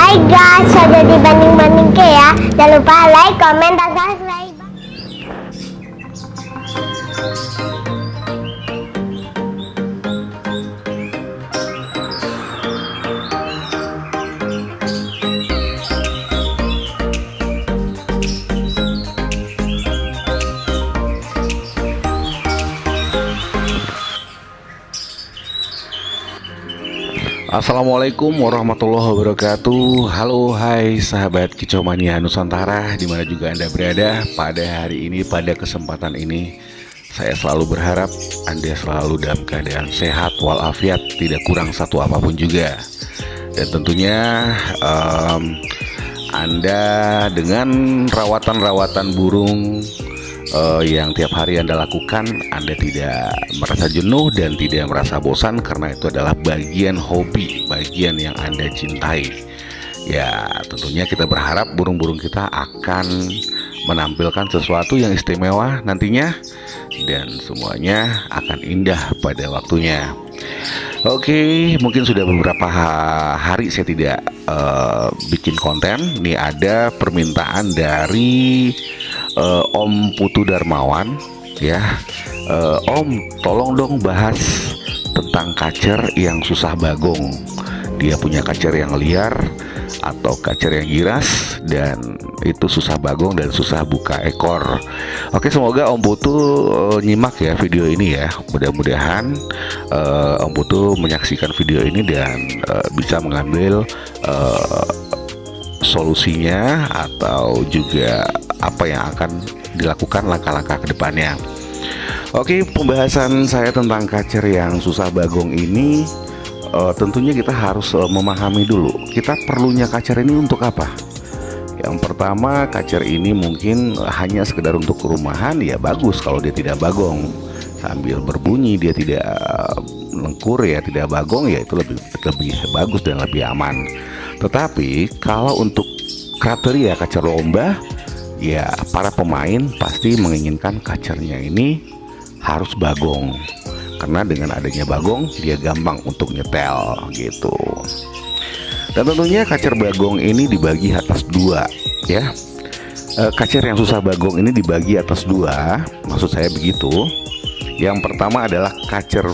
Hai guys, sudah dibanding-banding ke ya. Jangan lupa like, comment, dan subscribe. Assalamualaikum warahmatullahi wabarakatuh. Halo, hai sahabat Kicau Mania Nusantara, dimana juga Anda berada pada hari ini, pada kesempatan ini. Saya selalu berharap Anda selalu dalam keadaan sehat walafiat, tidak kurang satu apapun juga. Dan tentunya Anda dengan rawatan-rawatan burung yang tiap hari Anda lakukan, Anda tidak merasa jenuh dan tidak merasa bosan, karena itu adalah bagian hobi, bagian yang Anda cintai. Ya, tentunya kita berharap burung-burung kita akan menampilkan sesuatu yang istimewa nantinya, dan semuanya akan indah pada waktunya. Oke, mungkin sudah beberapa hari saya tidak bikin konten. Nih ada permintaan dari Om Putu Darmawan, ya. Om, tolong dong bahas tentang kacer yang susah bagong. Dia punya kacer yang liar atau kacer yang giras, dan itu susah bagong dan susah buka ekor. Oke, semoga Om Putu nyimak ya video ini ya. Mudah-mudahan Om Putu menyaksikan video ini dan bisa mengambil solusinya atau juga apa yang akan dilakukan langkah-langkah ke depannya. Oke, pembahasan saya tentang kacer yang susah bagong ini, tentunya kita harus memahami dulu kita perlunya kacer ini untuk apa. Yang pertama, kacer ini mungkin hanya sekedar untuk rumahan, ya bagus kalau dia tidak bagong. Sambil berbunyi dia tidak lengkur, ya tidak bagong, ya itu lebih bagus dan lebih aman. Tetapi kalau untuk kriteria kacer lomba, ya para pemain pasti menginginkan kacernya ini harus bagong, karena dengan adanya bagong dia gampang untuk nyetel gitu. Dan tentunya kacer bagong ini dibagi atas dua, ya. Kacer yang susah bagong ini dibagi atas dua, maksud saya begitu. Yang pertama adalah kacer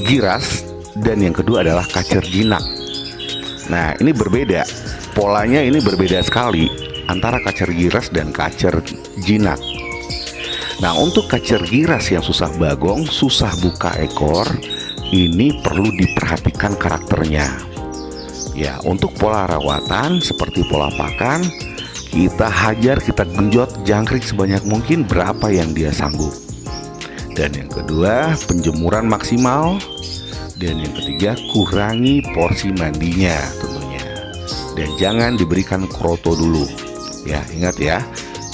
giras, dan yang kedua adalah kacer jinak. Nah, ini berbeda, polanya ini berbeda sekali antara kacer giras dan kacer jinak. Nah, untuk kacer giras yang susah bagong, susah buka ekor, ini perlu diperhatikan karakternya. Ya, untuk pola rawatan seperti pola pakan, kita hajar, kita genjot jangkrik sebanyak mungkin berapa yang dia sanggup. Dan yang kedua, penjemuran maksimal. Dan yang ketiga, kurangi porsi mandinya tentunya. Dan jangan diberikan kroto dulu. Ya, ingat ya.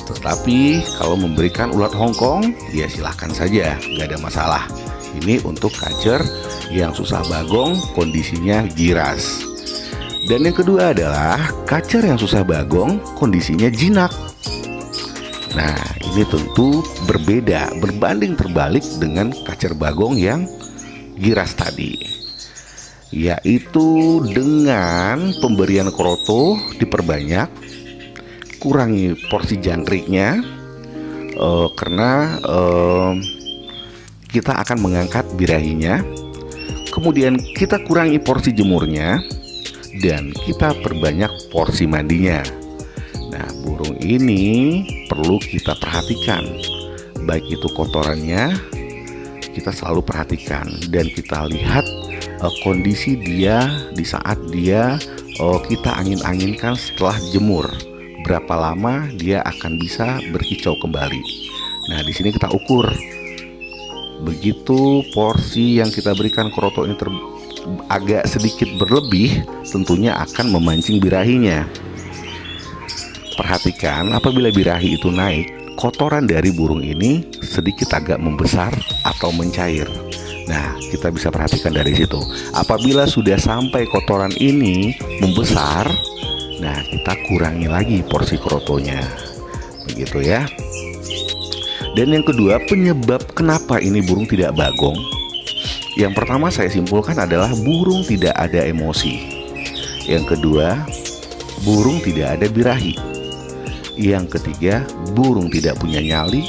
Tetapi kalau memberikan ulat Hongkong, ya silahkan saja, nggak ada masalah. Ini untuk kacer yang susah bagong, kondisinya giras. Dan yang kedua adalah kacer yang susah bagong, kondisinya jinak. Nah, ini tentu berbeda, berbanding terbalik dengan kacer bagong yang giras tadi, yaitu dengan pemberian kroto diperbanyak, kurangi porsi jangkriknya, karena kita akan mengangkat birahinya. Kemudian kita kurangi porsi jemurnya, dan kita perbanyak porsi mandinya. Nah, burung ini perlu kita perhatikan, baik itu kotorannya, kita selalu perhatikan, dan kita lihat kondisi dia di saat dia kita angin-anginkan setelah jemur, berapa lama dia akan bisa berkicau kembali. Nah, di sini kita ukur. Begitu porsi yang kita berikan kroto ini agak sedikit berlebih, tentunya akan memancing birahinya. Perhatikan, apabila birahi itu naik, kotoran dari burung ini sedikit agak membesar atau mencair. Nah, kita bisa perhatikan dari situ. Apabila sudah sampai kotoran ini membesar, nah kita kurangi lagi porsi krotonya. Begitu ya. Dan yang kedua, penyebab kenapa ini burung tidak bagong. Yang pertama saya simpulkan adalah burung tidak ada emosi. Yang kedua, burung tidak ada birahi. Yang ketiga, burung tidak punya nyali.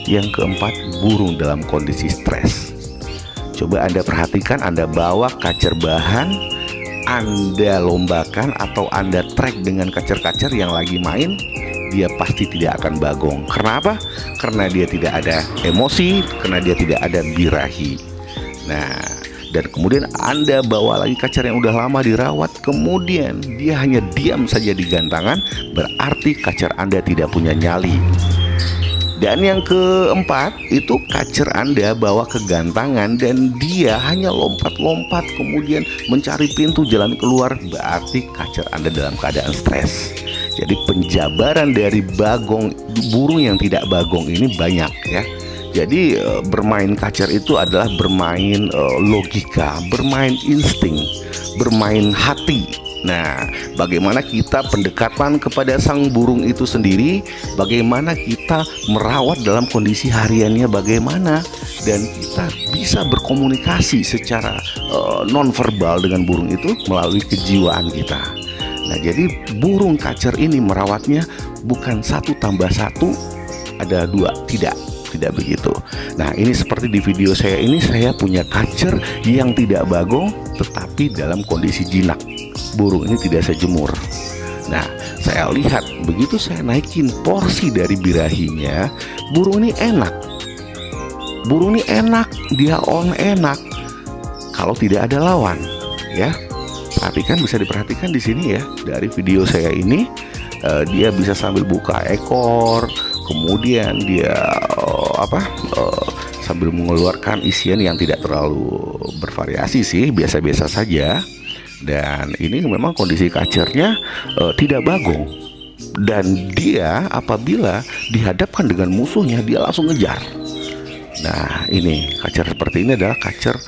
Yang keempat, burung dalam kondisi stres. Coba Anda perhatikan, Anda bawa kacer bahan, Anda lombakan atau Anda track dengan kacer-kacer yang lagi main, dia pasti tidak akan bagong. Karena apa? Karena dia tidak ada emosi, karena dia tidak ada birahi. Nah, dan kemudian Anda bawa lagi kacer yang udah lama dirawat, kemudian dia hanya diam saja di gantangan, berarti kacer Anda tidak punya nyali. Dan yang keempat, itu kacer Anda bawa ke gantangan dan dia hanya lompat-lompat kemudian mencari pintu jalan keluar, berarti kacer Anda dalam keadaan stres. Jadi penjabaran dari burung yang tidak bagong ini banyak ya. Jadi bermain kacer itu adalah bermain logika, bermain insting, bermain hati. Nah, bagaimana kita pendekatan kepada sang burung itu sendiri, bagaimana kita merawat dalam kondisi hariannya bagaimana, dan kita bisa berkomunikasi secara nonverbal dengan burung itu melalui kejiwaan kita. Nah, jadi burung kacer ini merawatnya bukan 1 tambah 1 ada 2, tidak begitu. Nah, ini seperti di video saya ini, saya punya kacer yang tidak bagong tetapi dalam kondisi jinak. Burung ini tidak saya jemur. Nah, saya lihat begitu saya naikin porsi dari birahinya, burung ini enak. Burung ini enak, dia on enak kalau tidak ada lawan, ya. Perhatikan, bisa diperhatikan di sini ya, dari video saya ini, dia bisa sambil buka ekor, kemudian dia sambil mengeluarkan isian yang tidak terlalu bervariasi sih, biasa-biasa saja. Dan ini memang kondisi kacernya tidak bagong, dan dia apabila dihadapkan dengan musuhnya dia langsung ngejar. Nah, ini kacer seperti ini adalah kacer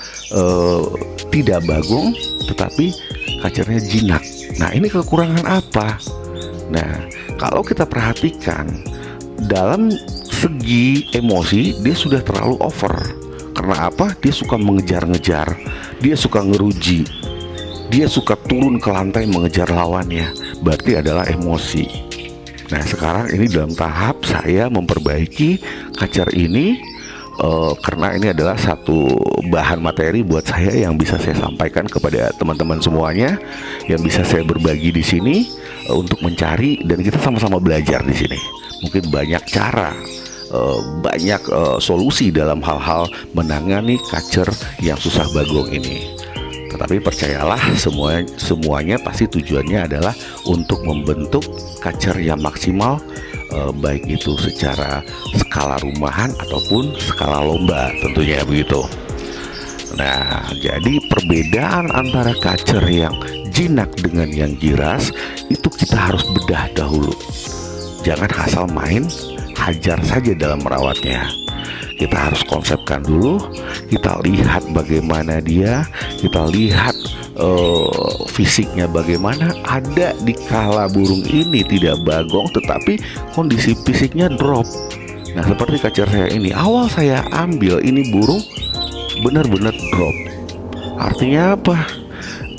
tidak bagong tetapi kacernya jinak. Nah, ini kekurangan apa? Nah, kalau kita perhatikan dalam segi emosi dia sudah terlalu over. Karena apa? Dia suka mengejar-ngejar, dia suka ngeruji, dia suka turun ke lantai mengejar lawannya, berarti adalah emosi. Nah, sekarang ini dalam tahap saya memperbaiki kacer ini, karena ini adalah satu bahan materi buat saya yang bisa saya sampaikan kepada teman-teman semuanya, yang bisa saya berbagi di sini untuk mencari, dan kita sama-sama belajar di sini. Mungkin banyak cara, banyak solusi dalam hal-hal menangani kacer yang susah bagong ini. Tetapi percayalah, semuanya pasti tujuannya adalah untuk membentuk kacer yang maksimal, baik itu secara skala rumahan ataupun skala lomba, tentunya begitu. Nah, jadi perbedaan antara kacer yang jinak dengan yang giras itu kita harus bedah dahulu. Jangan asal main, hajar saja dalam merawatnya. Kita harus konsepkan dulu, kita lihat bagaimana dia, kita lihat fisiknya bagaimana. Ada di kala burung ini tidak bagong tetapi kondisi fisiknya drop. Nah, seperti kacer saya ini, awal saya ambil ini burung benar-benar drop. Artinya apa?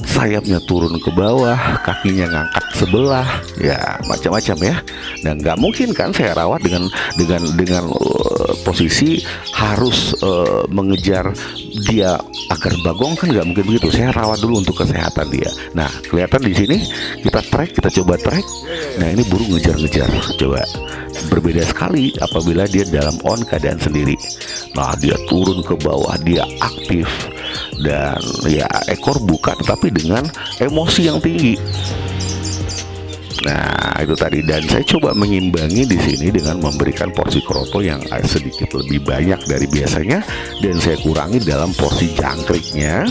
Sayapnya turun ke bawah, kakinya ngangkat sebelah, ya macam-macam ya. Nah, nggak mungkin kan saya rawat dengan posisi harus mengejar dia agar bagong, kan nggak mungkin begitu. Saya rawat dulu untuk kesehatan dia. Nah, kelihatan di sini kita coba track. Nah, ini burung ngejar-ngejar, coba. Berbeda sekali apabila dia dalam on keadaan sendiri. Nah, dia turun ke bawah, dia aktif, dan ya ekor buka tetapi dengan emosi yang tinggi. Nah, itu tadi, dan saya coba mengimbangi di sini dengan memberikan porsi kroto yang sedikit lebih banyak dari biasanya, dan saya kurangi dalam porsi jangkriknya.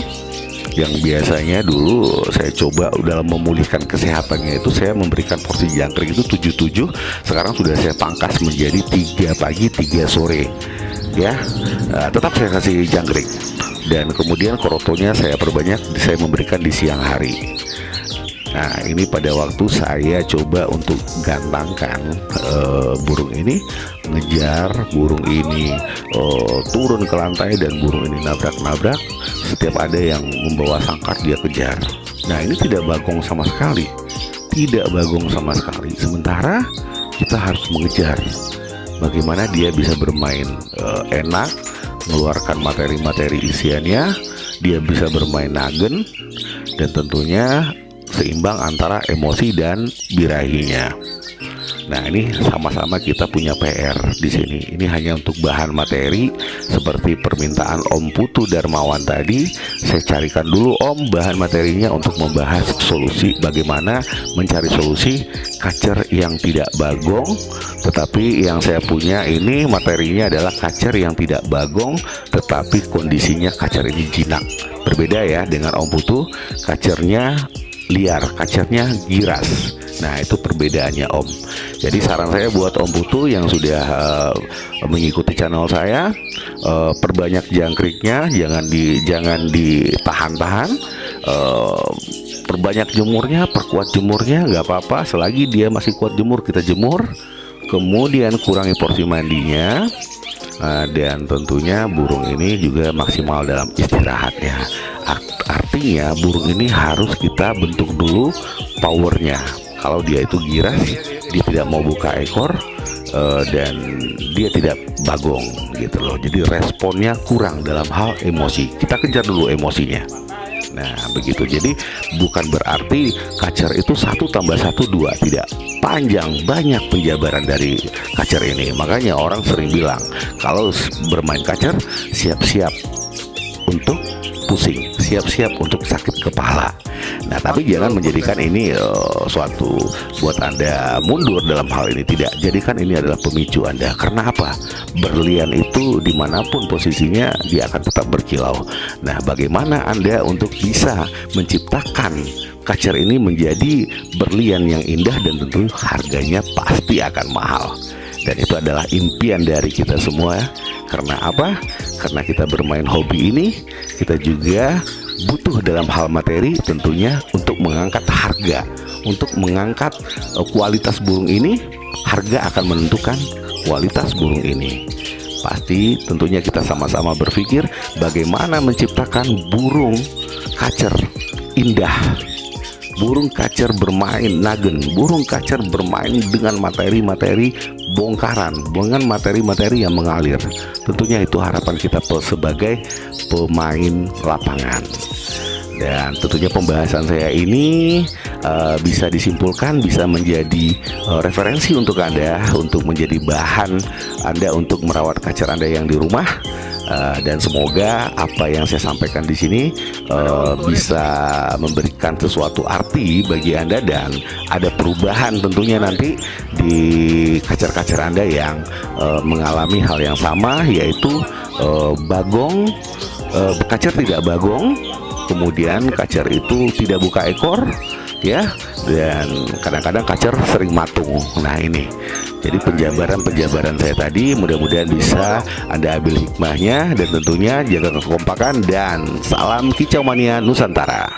Yang biasanya dulu saya coba dalam memulihkan kesehatannya itu saya memberikan porsi jangkrik itu 7-7, sekarang sudah saya pangkas menjadi 3 pagi 3 sore ya. Tetap saya kasih jangkrik, dan kemudian krotonya saya perbanyak, saya memberikan di siang hari. Nah, ini pada waktu saya coba untuk gantangkan burung ini, ngejar burung ini turun ke lantai, dan burung ini nabrak-nabrak. Setiap ada yang membawa sangkar dia kejar. Nah, ini tidak bagong sama sekali. Tidak bagong sama sekali. Sementara kita harus mengejar bagaimana dia bisa bermain enak, mengeluarkan materi-materi isiannya, dia bisa bermain nagen, dan tentunya seimbang antara emosi dan birahinya. Nah, ini sama-sama kita punya PR di sini. Ini hanya untuk bahan materi seperti permintaan Om Putu Darmawan tadi. Saya carikan dulu Om bahan materinya untuk membahas solusi bagaimana mencari solusi kacer yang tidak bagong. Tetapi yang saya punya ini materinya adalah kacer yang tidak bagong, tetapi kondisinya kacer ini jinak. Berbeda ya dengan Om Putu, kacernya liar, kacernya giras. Nah, itu perbedaannya Om. Jadi saran saya buat Om Putu yang sudah mengikuti channel saya, perbanyak jangkriknya, jangan ditahan-tahan, perbanyak jemurnya, perkuat jemurnya, nggak apa-apa. Selagi dia masih kuat jemur, kita jemur. Kemudian kurangi porsi mandinya, dan tentunya burung ini juga maksimal dalam istirahatnya. Artinya burung ini harus kita bentuk dulu powernya. Kalau dia itu giras, dia tidak mau buka ekor, dan dia tidak bagong gitu loh. Jadi responnya kurang dalam hal emosi. Kita kejar dulu emosinya. Nah, begitu. Jadi bukan berarti kacer itu 1 tambah 1 2, tidak. Panjang, banyak penjabaran dari kacer ini. Makanya orang sering bilang kalau bermain kacer, siap-siap untuk pusing, siap-siap untuk sakit kepala. Nah, tapi jangan menjadikan ini suatu buat Anda mundur dalam hal ini. Tidak, jadikan ini adalah pemicu Anda. Karena apa? Berlian itu dimanapun posisinya dia akan tetap berkilau. Nah, bagaimana Anda untuk bisa menciptakan kacer ini menjadi berlian yang indah, dan tentu harganya pasti akan mahal. Dan itu adalah impian dari kita semua. Karena apa? Karena kita bermain hobi ini, kita juga butuh dalam hal materi tentunya untuk mengangkat harga, untuk mengangkat kualitas burung ini. Harga akan menentukan kualitas burung ini. Pasti tentunya kita sama-sama berpikir bagaimana menciptakan burung kacer indah, burung kacer bermain nagen, burung kacer bermain dengan materi-materi bongkaran, dengan materi-materi yang mengalir. Tentunya itu harapan kita sebagai pemain lapangan. Dan tentunya pembahasan saya ini bisa disimpulkan, bisa menjadi referensi untuk Anda, untuk menjadi bahan Anda untuk merawat kacer Anda yang di rumah. Dan semoga apa yang saya sampaikan di sini bisa memberikan sesuatu arti bagi Anda, dan ada perubahan tentunya nanti di kacer-kacer Anda yang mengalami hal yang sama, yaitu bagong, kacer tidak bagong, kemudian kacer itu tidak buka ekor ya, dan kadang-kadang kacer sering matung. Nah, ini jadi penjabaran saya tadi mudah-mudahan bisa Anda ambil hikmahnya, dan tentunya jaga kekompakan, dan salam kicau mania Nusantara.